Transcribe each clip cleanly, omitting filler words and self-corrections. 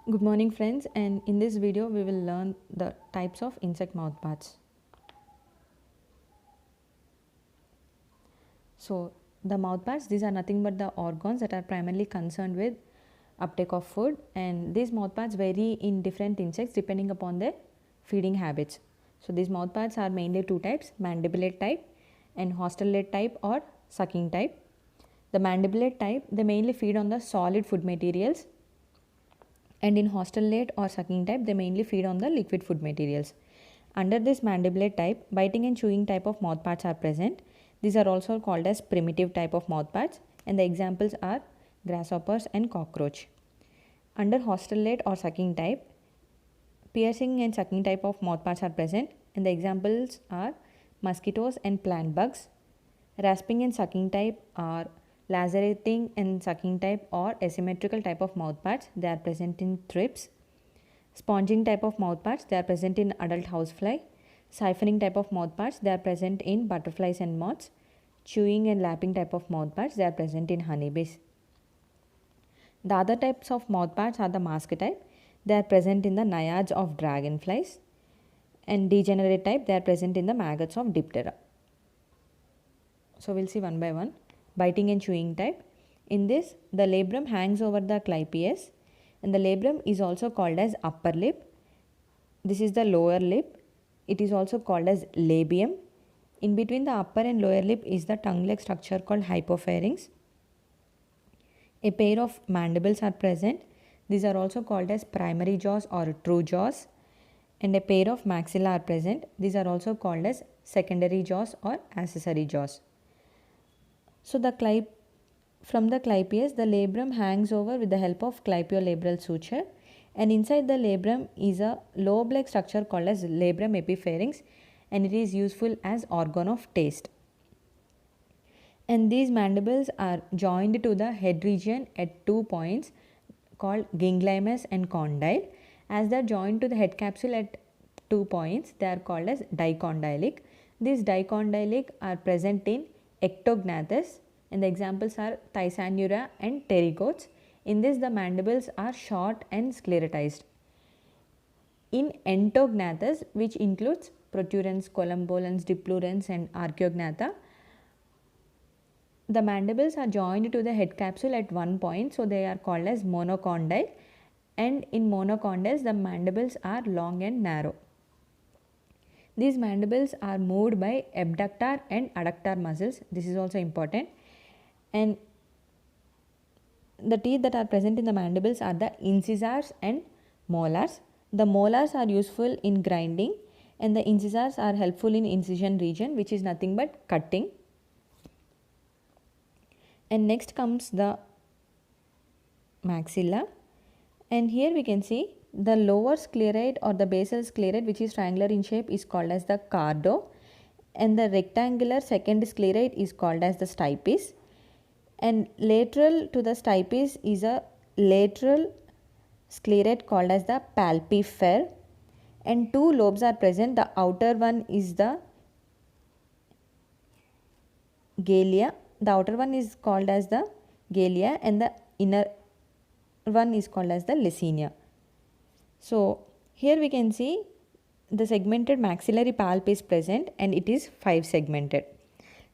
Good morning friends, and in this video we will learn the types of insect mouthparts. So the mouthparts, these are nothing but the organs that are primarily concerned with uptake of food, and these mouthparts vary in different insects depending upon their feeding habits. So these mouthparts are mainly two types: mandibulate type and haustellate type or sucking type. The mandibulate type, they mainly feed on the solid food materials, and in haustellate or sucking type they mainly feed on the liquid food materials. Under this mandibulate type, biting and chewing type of mouthparts are present. These are also called as primitive type of mouthparts, and the examples are grasshoppers and cockroach. Under haustellate or sucking type, piercing and sucking type of mouthparts are present, and the examples are mosquitoes and plant bugs. Rasping and sucking type are lacerating and sucking type or asymmetrical type of mouthparts. They are present in thrips. Sponging type of mouthparts, they are present in adult housefly. Siphoning type of mouthparts, they are present in butterflies and moths. Chewing and lapping type of mouthparts, they are present in honeybees. The other types of mouthparts are the mask type. They are present in the naiads of dragonflies. And degenerate type, they are present in the maggots of Diptera. So we'll see one by one. Biting and chewing type. In this, the labrum hangs over the clypeus, and the labrum is also called as upper lip. This is the lower lip. It is also called as labium. In between the upper and lower lip is the tongue-like structure called hypopharynx. A pair of mandibles are present. These are also called as primary jaws or true jaws. And a pair of maxilla are present. These are also called as secondary jaws or accessory jaws. So from the clypeus, the labrum hangs over with the help of clypeolabral suture, and inside the labrum is a lobe-like structure called as labrum epipharynx, and it is useful as organ of taste. And these mandibles are joined to the head region at 2 points called ginglymus and condyle. As they are joined to the head capsule at 2 points, they are called as dicondylic. These dicondylic are present in Ectognathus, and the examples are Thysanura and pterygotes. In this, the mandibles are short and sclerotized. In Entognathus, which includes Proturans, Columbolans, Diplurans and Archaeognatha, the mandibles are joined to the head capsule at 1 point, so they are called as monocondyle, and in monocondyles the mandibles are long and narrow. These mandibles are moved by abductor and adductor muscles. This is also important. And the teeth that are present in the mandibles are the incisors and molars. The molars are useful in grinding, and the incisors are helpful in incision region, which is nothing but cutting. And next comes the maxilla, and here we can see the lower scleroid or the basal scleroid, which is triangular in shape, is called as the cardo, and the rectangular second scleroid is called as the stipes, and lateral to the stipes is a lateral scleroid called as the palpifer, and two lobes are present. The outer one is the galea. The outer one is called as the galea, and the inner one is called as the lecinia. So here we can see the segmented maxillary pulp is present, and it is 5 segmented.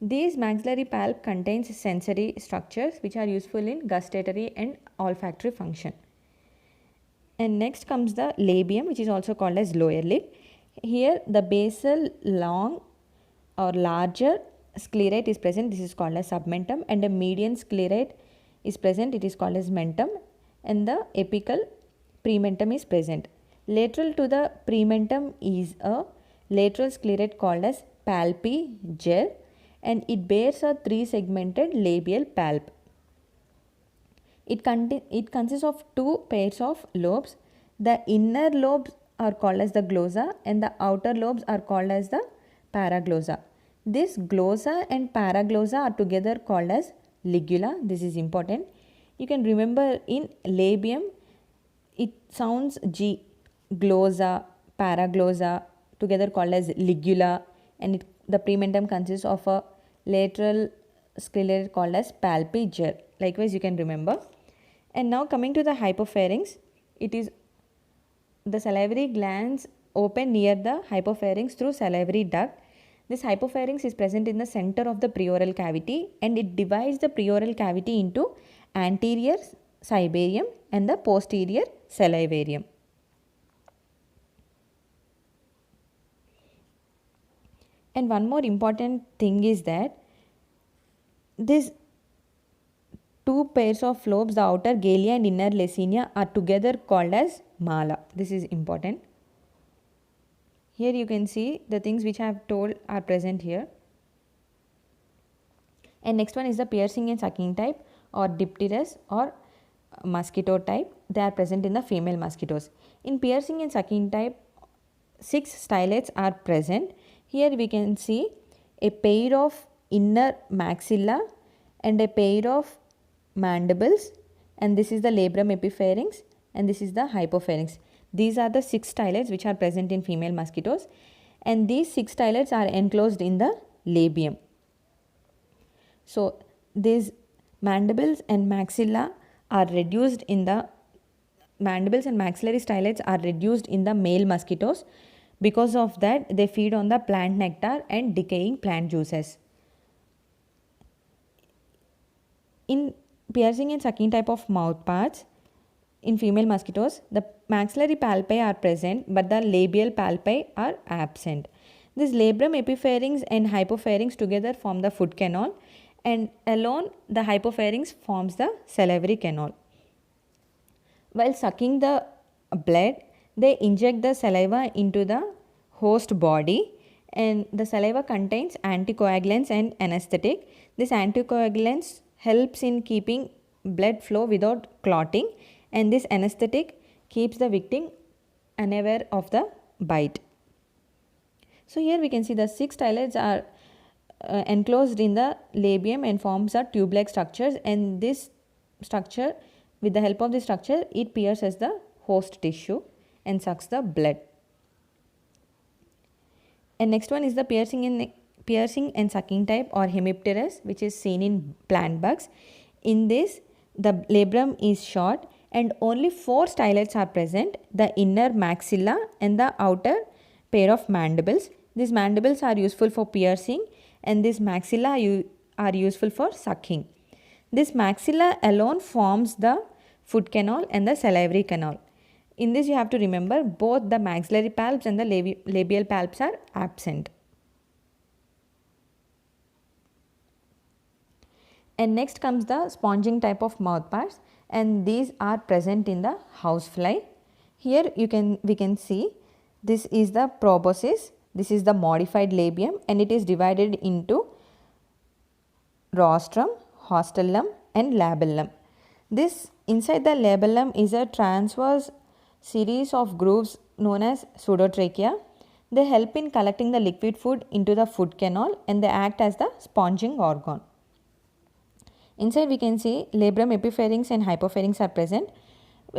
These maxillary pulp contains sensory structures which are useful in gustatory and olfactory function. And next comes the labium, which is also called as lower lip. Here the basal long or larger scleroid is present. This is called as submentum, and a median scleroid is present. It is called as mentum, and the apical prementum is present. Lateral to the prementum is a lateral scleroid called as palpigel, and it bears a 3-segmented labial pulp. It consists of 2 pairs of lobes. The inner lobes are called as the glossa, and the outer lobes are called as the paraglossa. This glossa and paraglossa are together called as ligula. This is important. You can remember in labium, it sounds G. Glossa, paraglossa, together called as ligula, and the prementum consists of a lateral scleroid called as palpigel. Likewise, you can remember. And now coming to the hypopharynx, it is the salivary glands open near the hypopharynx through salivary duct. This hypopharynx is present in the center of the preoral cavity, and it divides the preoral cavity into anterior cibarium and the posterior salivarium. And one more important thing is that these two pairs of lobes, the outer galea and inner lecinia, are together called as mala. This is important. Here you can see the things which I have told are present here. And next one is the piercing and sucking type, or dipterous or mosquito type. They are present in the female mosquitoes. In piercing and sucking type, 6 styletes are present. Here we can see a pair of inner maxilla and a pair of mandibles, and this is the labrum epipharynx and this is the hypopharynx. These are the 6 styletes which are present in female mosquitoes, and these 6 styletes are enclosed in the labium. So these mandibles and maxilla are reduced in the mandibles and maxillary styletes are reduced in the male mosquitoes. Because of that, they feed on the plant nectar and decaying plant juices. In piercing and sucking type of mouth parts, in female mosquitoes, the maxillary palpi are present but the labial palpi are absent. This labrum epipharynx and hypopharynx together form the foot canal, and alone the hypopharynx forms the salivary canal. While sucking the blood, they inject the saliva into the host body, and the saliva contains anticoagulants and anesthetic. This anticoagulants helps in keeping blood flow without clotting, and this anesthetic keeps the victim unaware of the bite. So here we can see the 6 styletes are enclosed in the labium and forms a tube-like structures, and this structure, with the help of this structure, it pierces the host tissue and sucks the blood. And next one is the piercing and sucking type, or hemipterous, which is seen in plant bugs. In this, the labrum is short and only 4 styletes are present, the inner maxilla and the outer pair of mandibles. These mandibles are useful for piercing and these maxilla are useful for sucking. This maxilla alone forms the foot canal and the salivary canal. In this you have to remember both the maxillary palps and the labial palps are absent. And next comes the sponging type of mouthparts, and these are present in the housefly. Here we can see this is the proboscis, this is the modified labium, and it is divided into rostrum, hastellum and labellum. This inside the labellum is a transverse series of grooves known as pseudotrachea. They help in collecting the liquid food into the foot canal and they act as the sponging organ. Inside we can see labrum epipharynx and hypopharynx are present.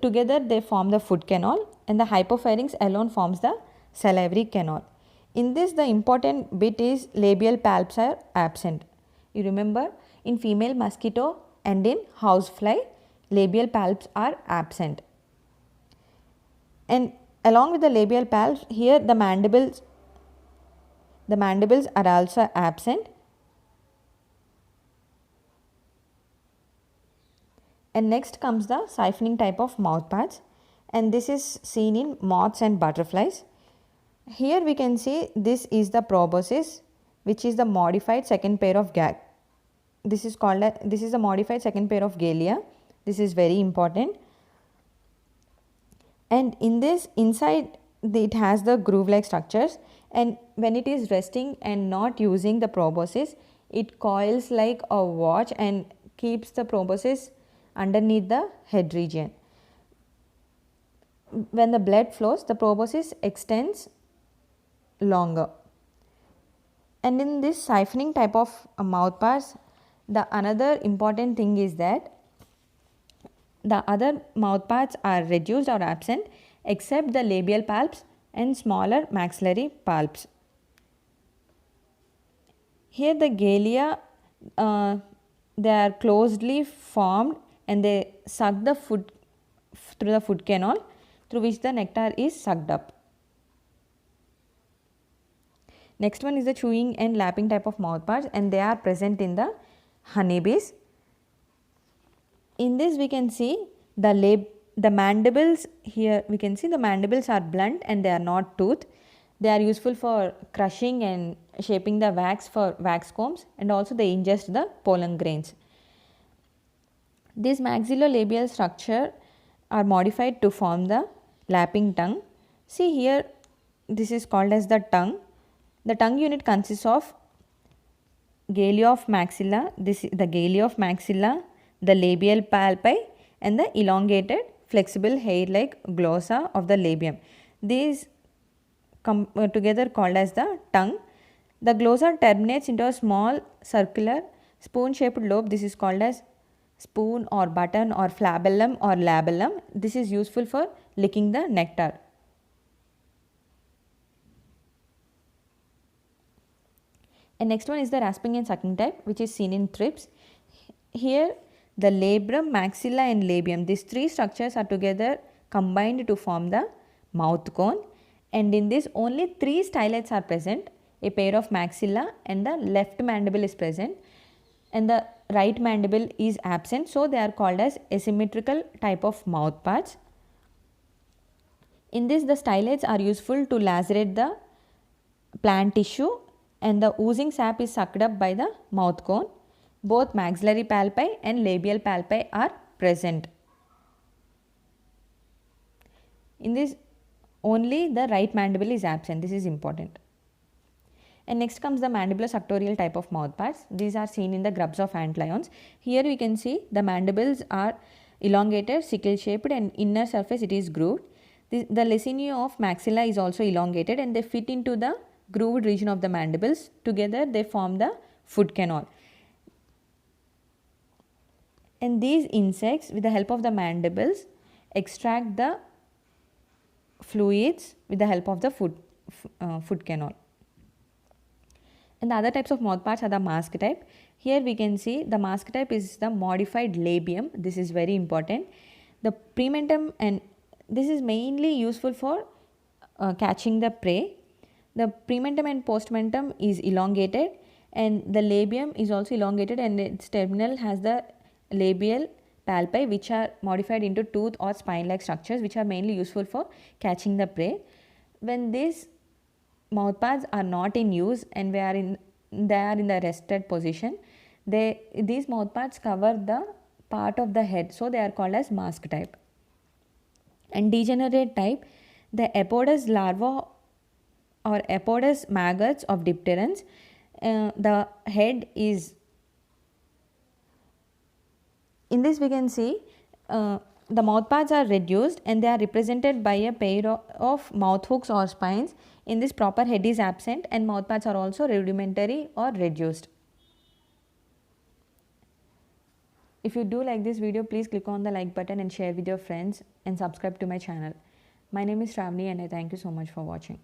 Together they form the foot canal and the hypopharynx alone forms the salivary canal. In this the important bit is labial palps are absent. You remember in female mosquito and in housefly labial palps are absent. And along with the labial palps, here the mandibles are also absent. And next comes the siphoning type of mouthparts, and this is seen in moths and butterflies. Here we can see this is the proboscis, which is the modified second pair of this is a modified second pair of galea. This is very important. And in this inside it has the groove like structures, and when it is resting and not using the proboscis, it coils like a watch and keeps the proboscis underneath the head region. When the blood flows, the proboscis extends longer. And in this siphoning type of mouthparts, the another important thing is that the other mouthparts are reduced or absent except the labial palps and smaller maxillary palps. Here the galea, they are closely formed and they suck the food through the foot canal. through which the nectar is sucked up. Next one is the chewing and lapping type of mouthparts, and they are present in the honeybees. In this we can see the mandibles. Here we can see the mandibles are blunt and they are not toothed. They are useful for crushing and shaping the wax for wax combs, and also they ingest the pollen grains. This maxillolabial structure are modified to form the lapping tongue. See here, this is called as the tongue. The tongue unit consists of galea of maxilla, this is the galea of maxilla, the labial palpi, and the elongated flexible hair like glossa of the labium. These come together called as the tongue. The glossa terminates into a small circular spoon shaped lobe. This is called as spoon or button or flabellum or labellum. This is useful for licking the nectar. And next one is the rasping and sucking type, which is seen in thrips. Here the labrum, maxilla and labium, these three structures are together combined to form the mouth cone, and in this only 3 stylets are present. A pair of maxilla and the left mandible is present and the right mandible is absent, so they are called as asymmetrical type of mouth parts. In this the stylets are useful to lacerate the plant tissue, and the oozing sap is sucked up by the mouth cone. Both maxillary palpi and labial palpi are present. In this only the right mandible is absent, this is important. And next comes the mandibulosuctorial type of mouth parts. These are seen in the grubs of ant lions. Here we can see the mandibles are elongated, sickle shaped, and inner surface it is grooved. The laciniae of maxilla is also elongated and they fit into the grooved region of the mandibles. Together they form the food canal. And these insects with the help of the mandibles extract the fluids with the help of the food canal. And the other types of mouth parts are the mask type. Here we can see the mask type is the modified labium. This is very important. The prementum, and this is mainly useful for catching the prey. The prementum and postmentum is elongated, and the labium is also elongated, and its terminal has the labial palpi, which are modified into tooth or spine like structures, which are mainly useful for catching the prey. When these mouth pads are not in use and they are in the rested position, these mouth pads cover the part of the head, so they are called as mask type. And degenerate type, the apodous larva or apodous maggots of dipterans, the head is, in this we can see the mouth pads are reduced and they are represented by a pair of mouth hooks or spines. In this proper head is absent and mouth pads are also rudimentary or reduced. If you do like this video, please click on the like button and share with your friends and subscribe to my channel. My name is Shravani and I thank you so much for watching.